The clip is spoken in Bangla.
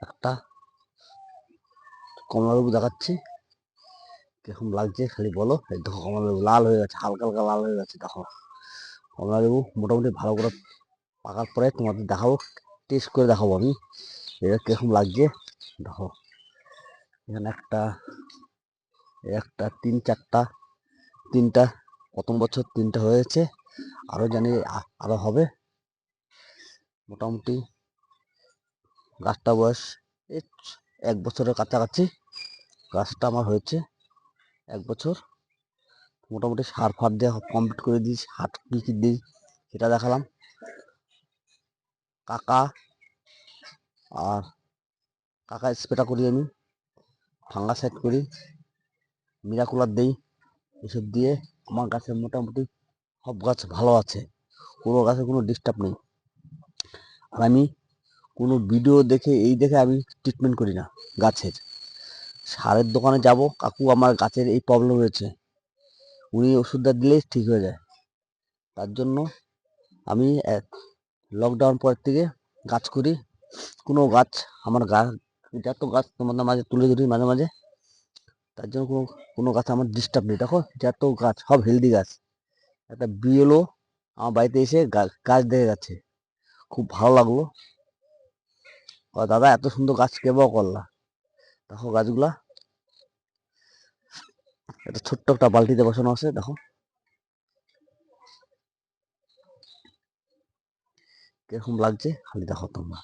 একটা কমলালেবু দেখাচ্ছি, কিরকম লাগছে খালি বলো। এই দেখো কমলালেবু লাল হয়ে গেছে, হালকা হালকা লাল হয়ে গেছে। দেখো কমলালেবু মোটামুটি ভালো করে পাকার পরে তোমাদের দেখাবো, টেস্ট করে দেখাবো আমি এটা কিরকম লাগছে। দেখো এখানে একটা তিনটা প্রথম বছর তিনটা হয়েছে, আরো জানি আরো হবে। মোটামুটি গাছটা বয়স এই 1 বছরের কাছাকাছি গাছটা আমার হয়েছে, 1 বছর। মোটামুটি সার ফার দিয়ে কমপ্লিট করে দিয়েছি। হাট কী কী দিই সেটা দেখালাম। কাকা আর কাকা স্প্রেটা করি আমি, ফাঙ্গাসাইড করি, মিরাকুলার দিই। এসব দিয়ে আমার গাছে মোটামুটি সব গাছ ভালো আছে, কোনো গাছে কোনো ডিস্টার্ব নেই। আর আমি কোনো ভিডিও দেখে আমি ট্রিটমেন্ট করি না গাছের। সারের দোকানে যাব, কাকু আমার গাছের এই প্রবলেম হয়েছে, উনি ওষুধটা দিলেই ঠিক হয়ে যায়। তার জন্য আমি লকডাউন পর থেকে গাছ করি। কোনো গাছ আমার যত গাছ তোমাদের মাঝে তুলে ধরি মাঝে মাঝে, তার জন্য কোনো গাছ আমার ডিস্টার্ব নেই। দেখো যত গাছ সব হেলদি গাছ। একটা বিএলও আমার বাড়িতে এসে গাছ দেখে গেছে, খুব ভালো লাগলো। দাদা এত সুন্দর গাছ কে বা করলা। দেখো গাছগুলা একটা ছোট্ট একটা বালতিতে বসানো আছে, দেখো কিরকম লাগছে খালি দেখো তোমরা।